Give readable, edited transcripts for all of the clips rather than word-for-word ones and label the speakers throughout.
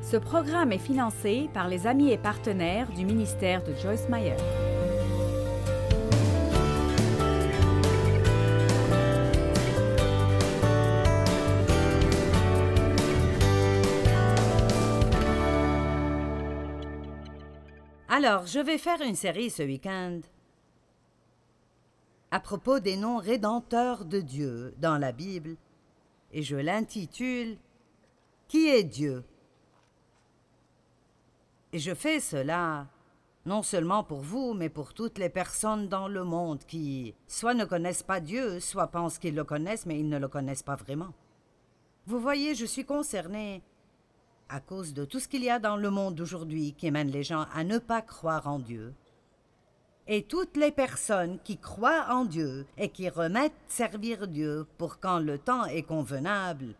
Speaker 1: Ce programme est financé par les amis et partenaires du ministère de Joyce Meyer.
Speaker 2: Alors, je vais faire une série ce week-end à propos des noms rédempteurs de Dieu dans la Bible, et je l'intitule « Qui est Dieu ?» Et je fais cela non seulement pour vous, mais pour toutes les personnes dans le monde qui soit ne connaissent pas Dieu, soit pensent qu'ils le connaissent, mais ils ne le connaissent pas vraiment. Vous voyez, je suis concernée à cause de tout ce qu'il y a dans le monde d'aujourd'hui qui mène les gens à ne pas croire en Dieu. Et toutes les personnes qui croient en Dieu et qui remettent servir Dieu pour quand le temps est convenable,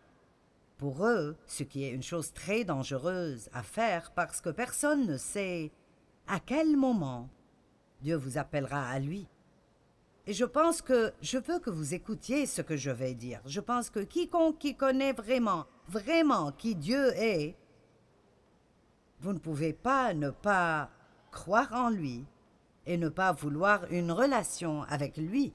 Speaker 2: pour eux, ce qui est une chose très dangereuse à faire parce que personne ne sait à quel moment Dieu vous appellera à lui. Et je pense que je veux que vous écoutiez ce que je vais dire. Je pense que quiconque qui connaît vraiment qui Dieu est, vous ne pouvez pas ne pas croire en lui et ne pas vouloir une relation avec lui.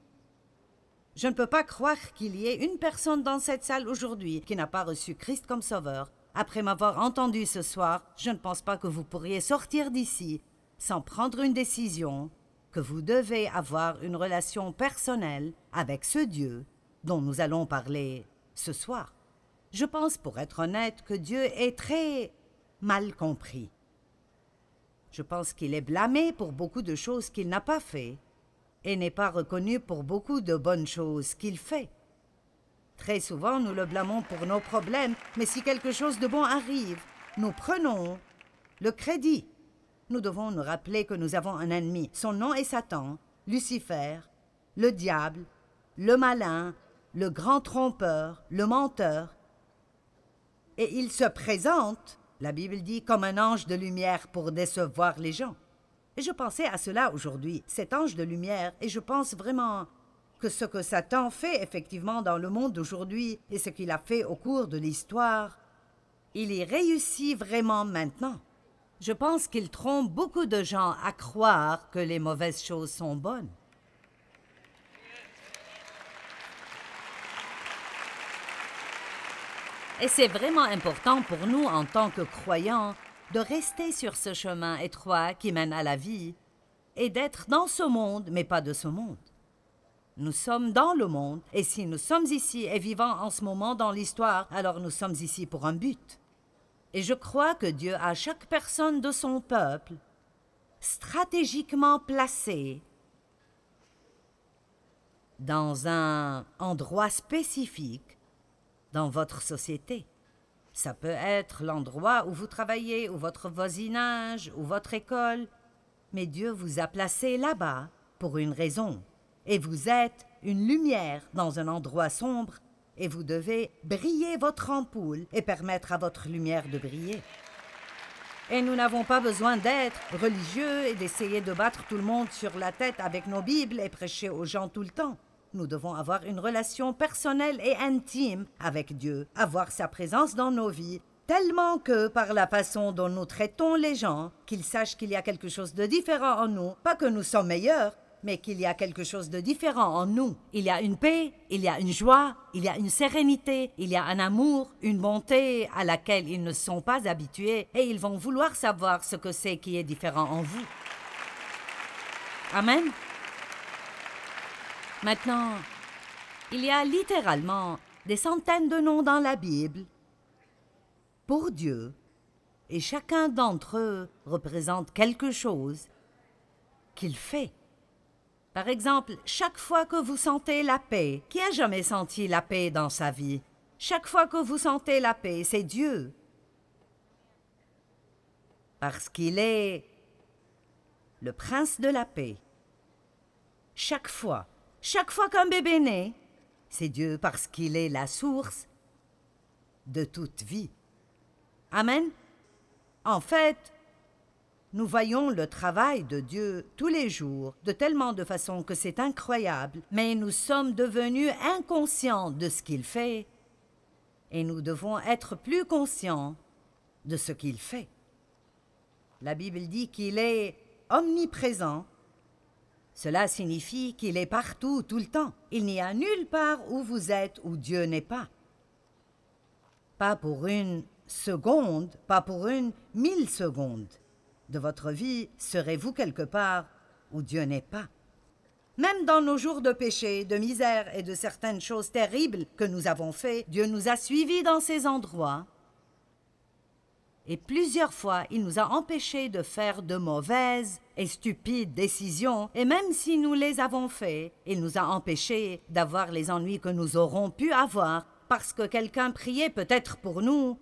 Speaker 2: Je ne peux pas croire qu'il y ait une personne dans cette salle aujourd'hui qui n'a pas reçu Christ comme sauveur. Après m'avoir entendu ce soir, je ne pense pas que vous pourriez sortir d'ici sans prendre une décision que vous devez avoir une relation personnelle avec ce Dieu dont nous allons parler ce soir. Je pense, pour être honnête, que Dieu est très mal compris. Je pense qu'il est blâmé pour beaucoup de choses qu'il n'a pas fait et n'est pas reconnu pour beaucoup de bonnes choses qu'il fait. Très souvent, nous le blâmons pour nos problèmes, mais si quelque chose de bon arrive, nous prenons le crédit. Nous devons nous rappeler que nous avons un ennemi. Son nom est Satan, Lucifer, le diable, le malin, le grand trompeur, le menteur. Et il se présente, la Bible dit, comme un ange de lumière pour décevoir les gens. Et je pensais à cela aujourd'hui, cet ange de lumière, et je pense vraiment que ce que Satan fait effectivement dans le monde d'aujourd'hui et ce qu'il a fait au cours de l'histoire, il y réussit vraiment maintenant. Je pense qu'il trompe beaucoup de gens à croire que les mauvaises choses sont bonnes. Et c'est vraiment important pour nous en tant que croyants de rester sur ce chemin étroit qui mène à la vie et d'être dans ce monde, mais pas de ce monde. Nous sommes dans le monde, et si nous sommes ici et vivons en ce moment dans l'histoire, alors nous sommes ici pour un but. Et je crois que Dieu a chaque personne de son peuple stratégiquement placée dans un endroit spécifique dans votre société. Ça peut être l'endroit où vous travaillez, ou votre voisinage, ou votre école. Mais Dieu vous a placé là-bas pour une raison. Et vous êtes une lumière dans un endroit sombre, et vous devez briller votre ampoule et permettre à votre lumière de briller. Et nous n'avons pas besoin d'être religieux et d'essayer de battre tout le monde sur la tête avec nos Bibles et prêcher aux gens tout le temps. Nous devons avoir une relation personnelle et intime avec Dieu, avoir sa présence dans nos vies, tellement que par la façon dont nous traitons les gens, qu'ils sachent qu'il y a quelque chose de différent en nous, pas que nous sommes meilleurs, mais qu'il y a quelque chose de différent en nous. Il y a une paix, il y a une joie, il y a une sérénité, il y a un amour, une bonté à laquelle ils ne sont pas habitués, et ils vont vouloir savoir ce que c'est qui est différent en vous. Amen. Maintenant, il y a littéralement des centaines de noms dans la Bible pour Dieu, et chacun d'entre eux représente quelque chose qu'il fait. Par exemple, chaque fois que vous sentez la paix, qui a jamais senti la paix dans sa vie? Chaque fois que vous sentez la paix, c'est Dieu. Parce qu'il est le prince de la paix. Chaque fois qu'un bébé naît, c'est Dieu parce qu'il est la source de toute vie. Amen. En fait, nous voyons le travail de Dieu tous les jours, de tellement de façons que c'est incroyable, mais nous sommes devenus inconscients de ce qu'il fait, et nous devons être plus conscients de ce qu'il fait. La Bible dit qu'il est omniprésent. Cela signifie qu'il est partout, tout le temps. Il n'y a nulle part où vous êtes où Dieu n'est pas. Pas pour une seconde, pas pour une milliseconde de votre vie serez-vous quelque part où Dieu n'est pas. Même dans nos jours de péché, de misère et de certaines choses terribles que nous avons fait, Dieu nous a suivis dans ces endroits. Et plusieurs fois, il nous a empêchés de faire de mauvaises et stupides décisions, et même si nous les avons fait, il nous a empêchés d'avoir les ennuis que nous aurons pu avoir, parce que quelqu'un priait peut-être pour nous,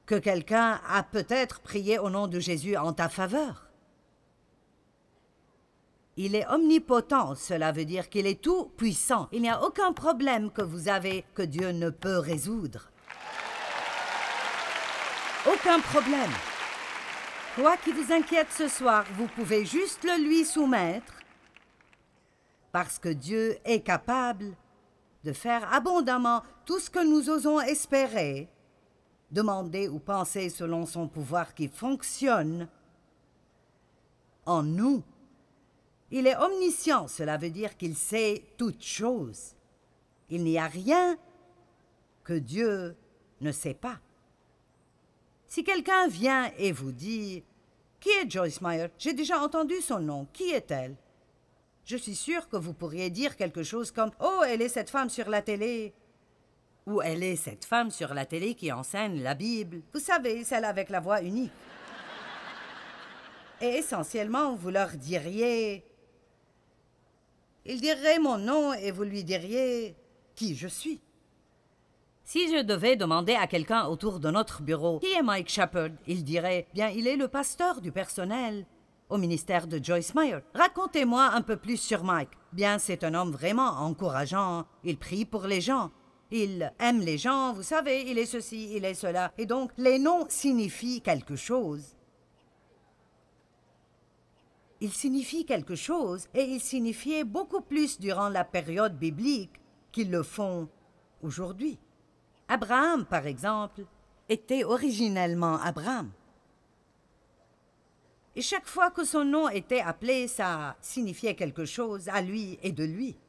Speaker 2: que quelqu'un a peut-être prié au nom de Jésus en ta faveur. Il est omnipotent, cela veut dire qu'il est tout puissant. Il n'y a aucun problème que vous avez que Dieu ne peut résoudre. Aucun problème. Quoi qui vous inquiète ce soir, vous pouvez juste le lui soumettre, parce que Dieu est capable de faire abondamment tout ce que nous osons espérer, demander ou penser selon son pouvoir qui fonctionne en nous. Il est omniscient, cela veut dire qu'il sait toutes choses. Il n'y a rien que Dieu ne sait pas. Si quelqu'un vient et vous dit « Qui est Joyce Meyer? J'ai déjà entendu son nom. Qui est-elle? » Je suis sûre que vous pourriez dire quelque chose comme « Oh, elle est cette femme sur la télé. » Ou « Elle est cette femme sur la télé qui enseigne la Bible. » Vous savez, celle avec la voix unique. Et essentiellement, vous leur diriez... Il dirait mon nom et vous lui diriez qui je suis. Si je devais demander à quelqu'un autour de notre bureau qui est Mike Shepard, il dirait bien il est le pasteur du personnel au ministère de Joyce Meyer. Racontez-moi un peu plus sur Mike. Bien, c'est un homme vraiment encourageant. Il prie pour les gens. Il aime les gens, vous savez, il est ceci, il est cela. Et donc, les noms signifient quelque chose. Il signifie quelque chose, et il signifiait beaucoup plus durant la période biblique qu'ils le font aujourd'hui. Abraham, par exemple, était originellement Abraham. Et chaque fois que son nom était appelé, ça signifiait quelque chose à lui et de lui.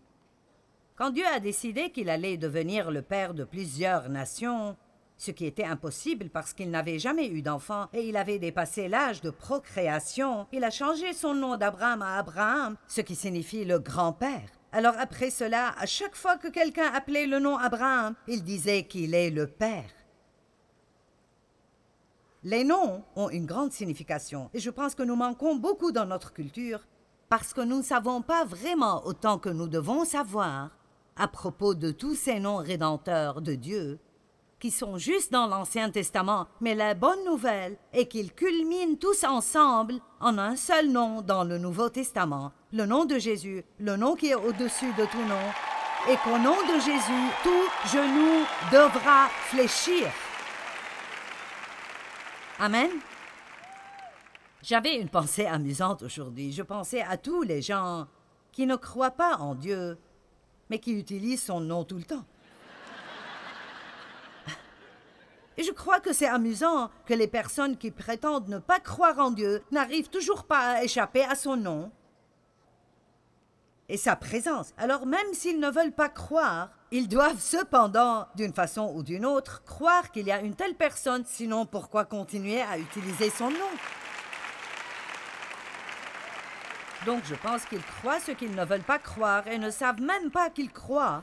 Speaker 2: Quand Dieu a décidé qu'il allait devenir le père de plusieurs nations, ce qui était impossible parce qu'il n'avait jamais eu d'enfant et il avait dépassé l'âge de procréation, il a changé son nom d'Abraham à Abraham, ce qui signifie le grand-père. Alors après cela, à chaque fois que quelqu'un appelait le nom Abraham, il disait qu'il est le père. Les noms ont une grande signification et je pense que nous manquons beaucoup dans notre culture parce que nous ne savons pas vraiment autant que nous devons savoir à propos de tous ces noms rédempteurs de Dieu qui sont juste dans l'Ancien Testament, mais la bonne nouvelle est qu'ils culminent tous ensemble en un seul nom dans le Nouveau Testament, le nom de Jésus, le nom qui est au-dessus de tout nom, et qu'au nom de Jésus, tout genou devra fléchir. Amen. J'avais une pensée amusante aujourd'hui. Je pensais à tous les gens qui ne croient pas en Dieu, mais qui utilisent son nom tout le temps. Et je crois que c'est amusant que les personnes qui prétendent ne pas croire en Dieu n'arrivent toujours pas à échapper à son nom et sa présence. Alors même s'ils ne veulent pas croire, ils doivent cependant, d'une façon ou d'une autre, croire qu'il y a une telle personne, sinon pourquoi continuer à utiliser son nom? Donc je pense qu'ils croient ce qu'ils ne veulent pas croire et ne savent même pas qu'ils croient,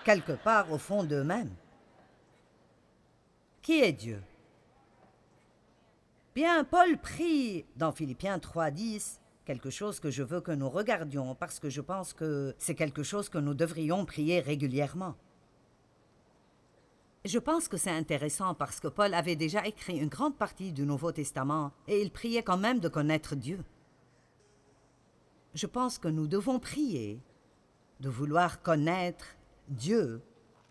Speaker 2: quelque part au fond d'eux-mêmes. Qui est Dieu? Bien, Paul prie dans Philippiens 3:10, quelque chose que je veux que nous regardions parce que je pense que c'est quelque chose que nous devrions prier régulièrement. Je pense que c'est intéressant parce que Paul avait déjà écrit une grande partie du Nouveau Testament et il priait quand même de connaître Dieu. Je pense que nous devons prier de vouloir connaître Dieu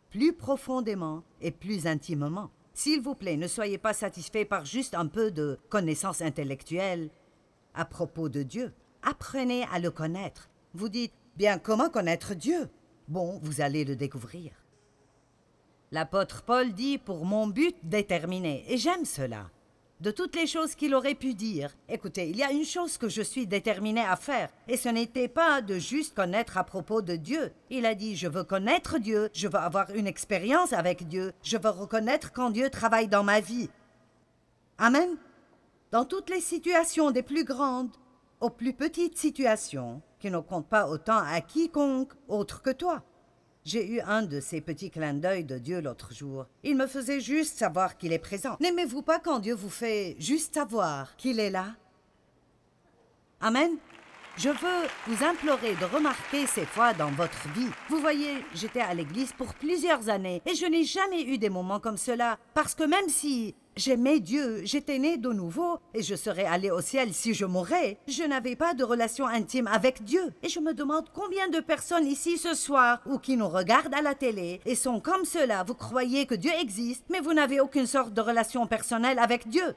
Speaker 2: plus profondément et plus intimement. S'il vous plaît, ne soyez pas satisfaits par juste un peu de connaissance intellectuelle à propos de Dieu. Apprenez à le connaître. Vous dites, bien, comment connaître Dieu? Bon, vous allez le découvrir. L'apôtre Paul dit « pour mon but déterminé » et j'aime cela. De toutes les choses qu'il aurait pu dire, écoutez, il y a une chose que je suis déterminé à faire, et ce n'était pas de juste connaître à propos de Dieu. Il a dit, je veux connaître Dieu, je veux avoir une expérience avec Dieu, je veux reconnaître quand Dieu travaille dans ma vie. Amen. Dans toutes les situations des plus grandes aux plus petites situations, qui ne comptent pas autant à quiconque autre que toi. J'ai eu un de ces petits clins d'œil de Dieu l'autre jour. Il me faisait juste savoir qu'il est présent. N'aimez-vous pas quand Dieu vous fait juste savoir qu'il est là? Amen. Je veux vous implorer de remarquer ces fois dans votre vie. Vous voyez, j'étais à l'église pour plusieurs années et je n'ai jamais eu des moments comme cela parce que même si j'aimais Dieu, j'étais né de nouveau et je serais allé au ciel si je mourais, je n'avais pas de relation intime avec Dieu. Et je me demande combien de personnes ici ce soir ou qui nous regardent à la télé et sont comme cela. Vous croyez que Dieu existe, mais vous n'avez aucune sorte de relation personnelle avec Dieu.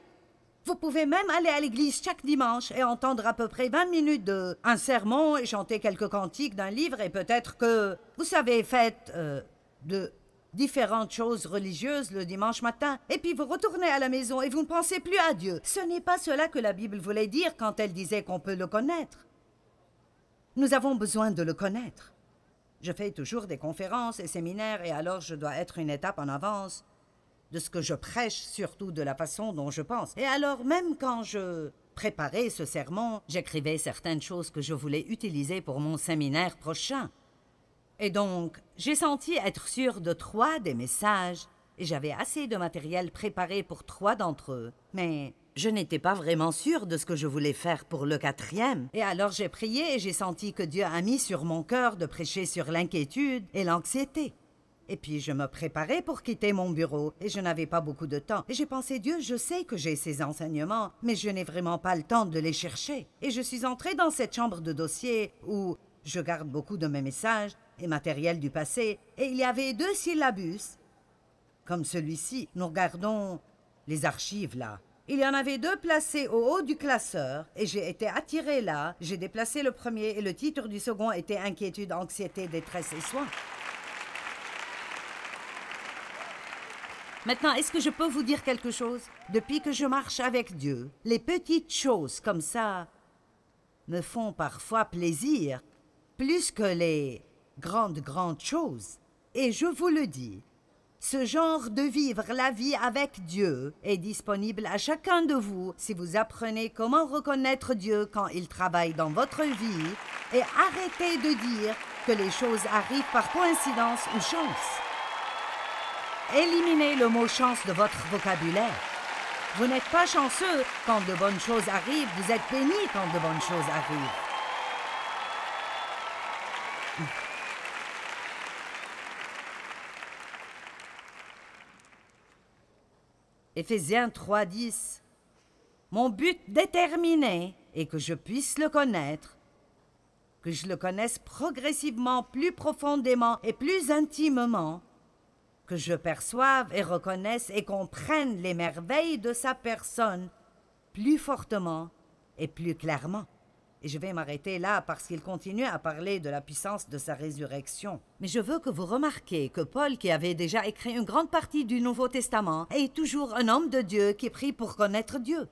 Speaker 2: Vous pouvez même aller à l'église chaque dimanche et entendre à peu près 20 minutes d'un sermon et chanter quelques cantiques d'un livre et peut-être que vous savez, faites de différentes choses religieuses le dimanche matin et puis vous retournez à la maison et vous ne pensez plus à Dieu. Ce n'est pas cela que la Bible voulait dire quand elle disait qu'on peut le connaître. Nous avons besoin de le connaître. Je fais toujours des conférences et séminaires et alors je dois être une étape en avance de ce que je prêche, surtout de la façon dont je pense. Et alors, même quand je préparais ce sermon, j'écrivais certaines choses que je voulais utiliser pour mon séminaire prochain. Et donc, j'ai senti être sûre de 3 des messages, et j'avais assez de matériel préparé pour 3 d'entre eux. Mais je n'étais pas vraiment sûre de ce que je voulais faire pour le 4e. Et alors j'ai prié et j'ai senti que Dieu a mis sur mon cœur de prêcher sur l'inquiétude et l'anxiété. Et puis je me préparais pour quitter mon bureau et je n'avais pas beaucoup de temps. Et j'ai pensé, Dieu, je sais que j'ai ces enseignements, mais je n'ai vraiment pas le temps de les chercher. Et je suis entrée dans cette chambre de dossier où je garde beaucoup de mes messages et matériel du passé. Et il y avait 2 syllabus, comme celui-ci. Nous regardons les archives là. Il y en avait 2 placés au haut du classeur et j'ai été attirée là. J'ai déplacé le premier et le titre du second était Inquiétude, anxiété, détresse et soins. Maintenant, est-ce que je peux vous dire quelque chose? Depuis que je marche avec Dieu, les petites choses comme ça me font parfois plaisir, plus que les grandes choses. Et je vous le dis, ce genre de vivre la vie avec Dieu est disponible à chacun de vous si vous apprenez comment reconnaître Dieu quand il travaille dans votre vie et arrêtez de dire que les choses arrivent par coïncidence ou chance. Éliminez le mot « chance » de votre vocabulaire. Vous n'êtes pas chanceux quand de bonnes choses arrivent, vous êtes béni quand de bonnes choses arrivent. Éphésiens 3:10. Mon but déterminé est que je puisse le connaître, que je le connaisse progressivement, plus profondément et plus intimement, que je perçoive et reconnaisse et comprenne les merveilles de sa personne plus fortement et plus clairement. Et je vais m'arrêter là parce qu'il continue à parler de la puissance de sa résurrection. Mais je veux que vous remarquiez que Paul, qui avait déjà écrit une grande partie du Nouveau Testament, est toujours un homme de Dieu qui prie pour connaître Dieu.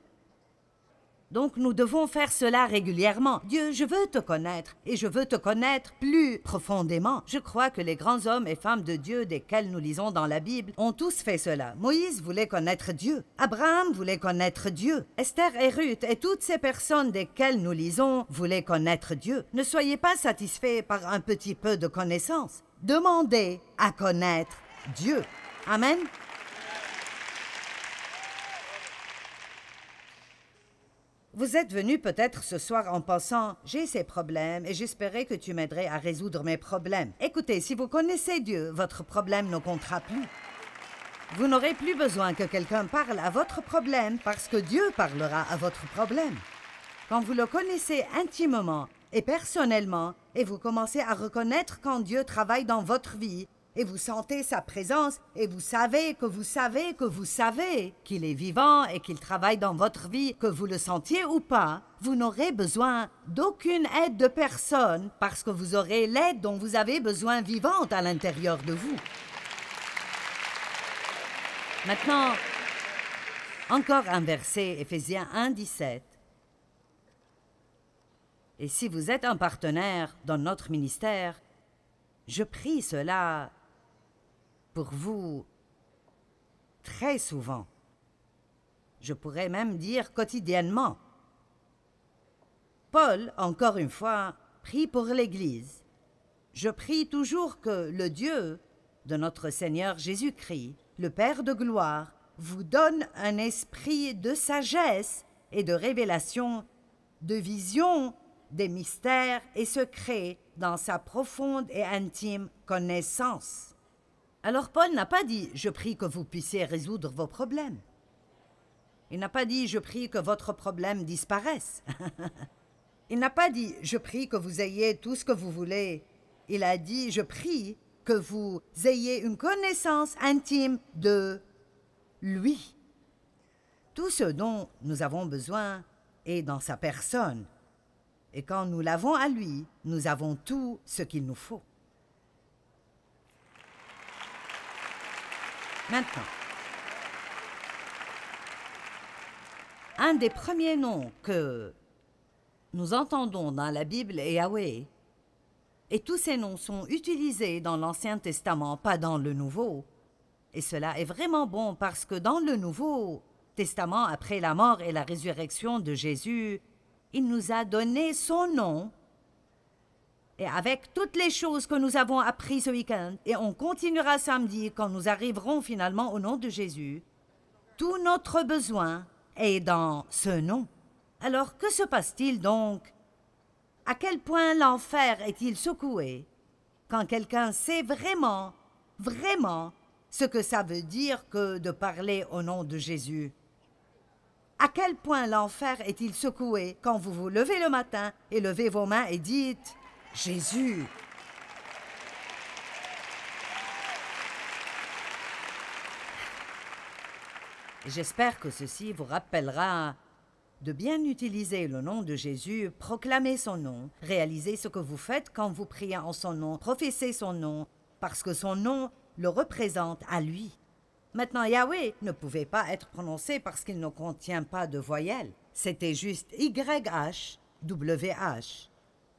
Speaker 2: Donc nous devons faire cela régulièrement. Dieu, je veux te connaître et je veux te connaître plus profondément. Je crois que les grands hommes et femmes de Dieu desquels nous lisons dans la Bible ont tous fait cela. Moïse voulait connaître Dieu. Abraham voulait connaître Dieu. Esther et Ruth et toutes ces personnes desquelles nous lisons voulaient connaître Dieu. Ne soyez pas satisfaits par un petit peu de connaissance. Demandez à connaître Dieu. Amen. Vous êtes venu peut-être ce soir en pensant « J'ai ces problèmes et j'espérais que tu m'aiderais à résoudre mes problèmes. » Écoutez, si vous connaissez Dieu, votre problème ne comptera plus. Vous n'aurez plus besoin que quelqu'un parle à votre problème parce que Dieu parlera à votre problème. Quand vous le connaissez intimement et personnellement et vous commencez à reconnaître quand Dieu travaille dans votre vie, et vous sentez sa présence, et vous savez que vous savez que vous savez qu'il est vivant et qu'il travaille dans votre vie, que vous le sentiez ou pas, vous n'aurez besoin d'aucune aide de personne parce que vous aurez l'aide dont vous avez besoin vivante à l'intérieur de vous. Maintenant, encore un verset, Éphésiens 1, 17. Et si vous êtes un partenaire dans notre ministère, je prie cela pour vous très souvent. Je pourrais même dire quotidiennement. Paul, encore une fois, prie pour l'Église. Je prie toujours que le Dieu de notre Seigneur Jésus-Christ, le Père de gloire, vous donne un esprit de sagesse et de révélation, de vision des mystères et secrets dans sa profonde et intime connaissance. Alors Paul n'a pas dit « Je prie que vous puissiez résoudre vos problèmes ». Il n'a pas dit « Je prie que votre problème disparaisse ». Il n'a pas dit « Je prie que vous ayez tout ce que vous voulez ». Il a dit « Je prie que vous ayez une connaissance intime de lui ». Tout ce dont nous avons besoin est dans sa personne. Et quand nous l'avons à lui, nous avons tout ce qu'il nous faut. Maintenant, un des premiers noms que nous entendons dans la Bible est Yahweh. Et tous ces noms sont utilisés dans l'Ancien Testament, pas dans le Nouveau. Et cela est vraiment bon parce que dans le Nouveau Testament, après la mort et la résurrection de Jésus, il nous a donné son nom. Et avec toutes les choses que nous avons apprises ce week-end, et on continuera samedi quand nous arriverons finalement au nom de Jésus, tout notre besoin est dans ce nom. Alors que se passe-t-il donc? À quel point l'enfer est-il secoué quand quelqu'un sait vraiment, vraiment ce que ça veut dire que de parler au nom de Jésus? À quel point l'enfer est-il secoué quand vous vous levez le matin et levez vos mains et dites « Jésus ». J'espère que ceci vous rappellera de bien utiliser le nom de Jésus, proclamer son nom, réaliser ce que vous faites quand vous priez en son nom, professez son nom, parce que son nom le représente à lui. Maintenant, Yahweh ne pouvait pas être prononcé parce qu'il ne contient pas de voyelles. C'était juste YH, WH.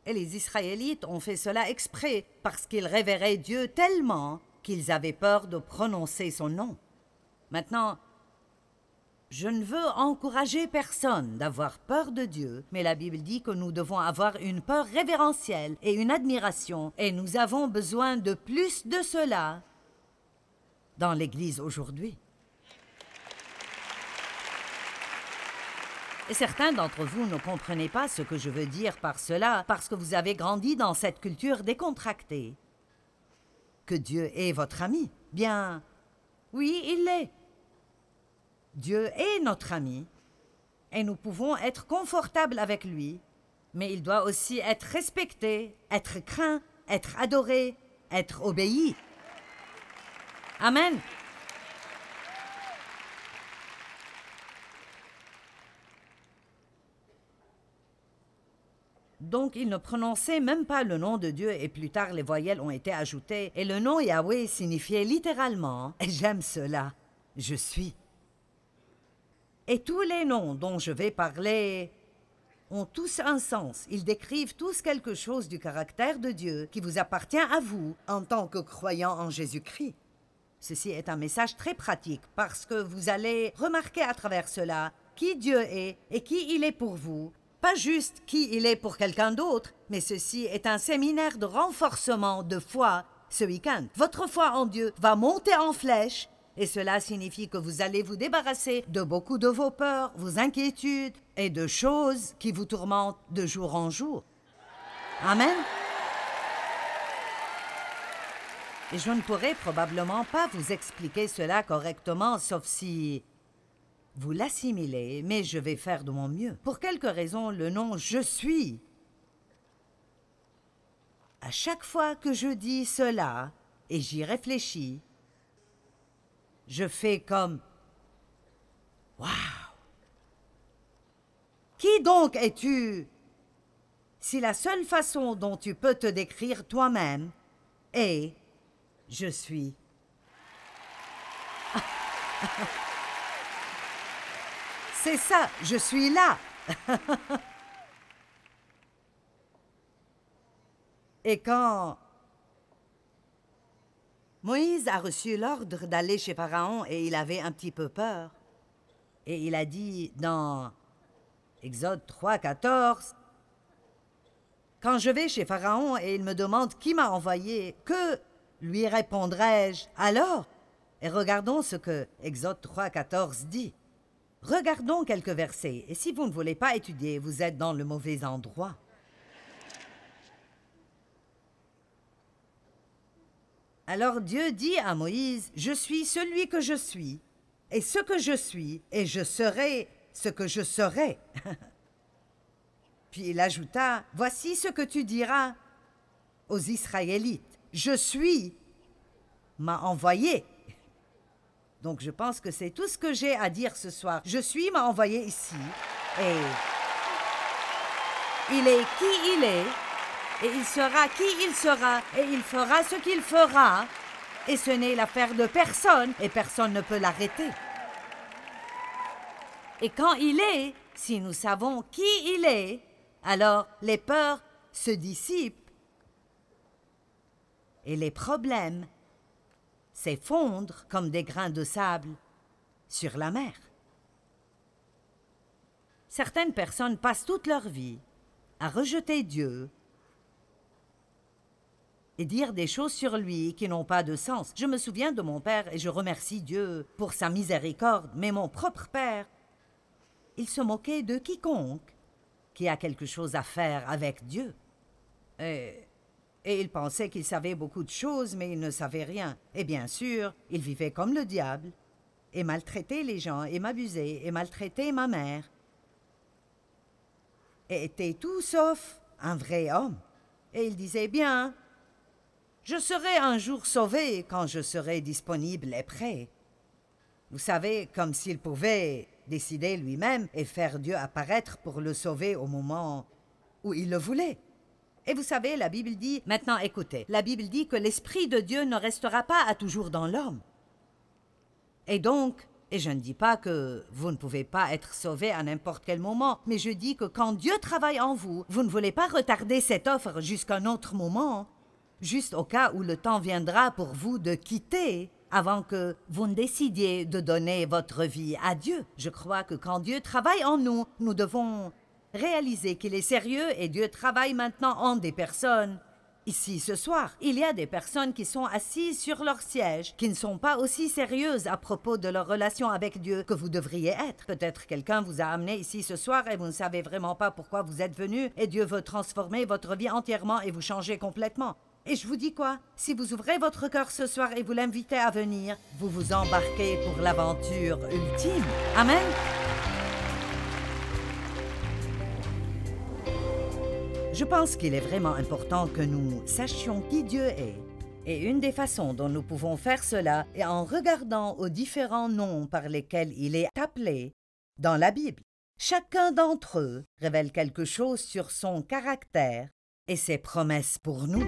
Speaker 2: Et les Israélites ont fait cela exprès parce qu'ils révéraient Dieu tellement qu'ils avaient peur de prononcer son nom. Maintenant, je ne veux encourager personne d'avoir peur de Dieu, mais la Bible dit que nous devons avoir une peur révérentielle et une admiration, et nous avons besoin de plus de cela dans l'Église aujourd'hui. Et certains d'entre vous ne comprenez pas ce que je veux dire par cela parce que vous avez grandi dans cette culture décontractée. Que Dieu est votre ami. Bien, oui, il l'est. Dieu est notre ami et nous pouvons être confortables avec lui, mais il doit aussi être respecté, être craint, être adoré, être obéi. Amen. Donc, il ne prononçait même pas le nom de Dieu et plus tard les voyelles ont été ajoutées et le nom Yahweh signifiait littéralement, et j'aime cela, je suis. Et tous les noms dont je vais parler ont tous un sens. Ils décrivent tous quelque chose du caractère de Dieu qui vous appartient à vous en tant que croyant en Jésus-Christ. Ceci est un message très pratique parce que vous allez remarquer à travers cela qui Dieu est et qui il est pour vous. Pas juste qui il est pour quelqu'un d'autre, mais ceci est un séminaire de renforcement de foi ce week-end. Votre foi en Dieu va monter en flèche et cela signifie que vous allez vous débarrasser de beaucoup de vos peurs, vos inquiétudes et de choses qui vous tourmentent de jour en jour. Amen. Et je ne pourrai probablement pas vous expliquer cela correctement, sauf si vous l'assimilez, mais je vais faire de mon mieux. Pour quelque raison, le nom « Je suis », à chaque fois que je dis cela, et j'y réfléchis, je fais comme « Waouh! Qui donc es-tu? » Si la seule façon dont tu peux te décrire toi-même est « Je suis ». C'est ça, je suis là. Et quand Moïse a reçu l'ordre d'aller chez Pharaon et il avait un petit peu peur, et il a dit dans Exode 3, 14, « Quand je vais chez Pharaon et il me demande qui m'a envoyé, que lui répondrai-je alors ?» Et regardons ce que Exode 3, 14 dit. Regardons quelques versets, et si vous ne voulez pas étudier, vous êtes dans le mauvais endroit. Alors Dieu dit à Moïse, « Je suis celui que je suis, et ce que je suis, et je serai ce que je serai. » Puis il ajouta, « Voici ce que tu diras aux Israélites, « Je suis m'a envoyé. » Donc je pense que c'est tout ce que j'ai à dire ce soir. « Je suis m'a envoyé ici, et il est qui il est, et il sera qui il sera, et il fera ce qu'il fera, et ce n'est l'affaire de personne, et personne ne peut l'arrêter. Et quand il est, si nous savons qui il est, alors les peurs se dissipent, et les problèmes s'effondrent comme des grains de sable sur la mer. Certaines personnes passent toute leur vie à rejeter Dieu et dire des choses sur lui qui n'ont pas de sens. Je me souviens de mon père et je remercie Dieu pour sa miséricorde, mais mon propre père, il se moquait de quiconque qui a quelque chose à faire avec Dieu. Et il pensait qu'il savait beaucoup de choses, mais il ne savait rien. Et bien sûr, il vivait comme le diable, et maltraitait les gens, et m'abusait, et maltraitait ma mère. Et était tout sauf un vrai homme. Et il disait, bien, je serai un jour sauvé quand je serai disponible et prêt. Vous savez, comme s'il pouvait décider lui-même et faire Dieu apparaître pour le sauver au moment où il le voulait. Et vous savez, la Bible dit, maintenant écoutez, la Bible dit que l'Esprit de Dieu ne restera pas à toujours dans l'homme. Et donc, et je ne dis pas que vous ne pouvez pas être sauvé à n'importe quel moment, mais je dis que quand Dieu travaille en vous, vous ne voulez pas retarder cette offre jusqu'à un autre moment, juste au cas où le temps viendra pour vous de quitter, avant que vous ne décidiez de donner votre vie à Dieu. Je crois que quand Dieu travaille en nous, nous devons réaliser qu'il est sérieux et Dieu travaille maintenant en des personnes. Ici, ce soir, il y a des personnes qui sont assises sur leur siège, qui ne sont pas aussi sérieuses à propos de leur relation avec Dieu que vous devriez être. Peut-être quelqu'un vous a amené ici ce soir et vous ne savez vraiment pas pourquoi vous êtes venu et Dieu veut transformer votre vie entièrement et vous changer complètement. Et je vous dis quoi? Si vous ouvrez votre cœur ce soir et vous l'invitez à venir, vous vous embarquez pour l'aventure ultime. Amen. Je pense qu'il est vraiment important que nous sachions qui Dieu est. Et une des façons dont nous pouvons faire cela est en regardant aux différents noms par lesquels il est appelé dans la Bible. Chacun d'entre eux révèle quelque chose sur son caractère et ses promesses pour nous.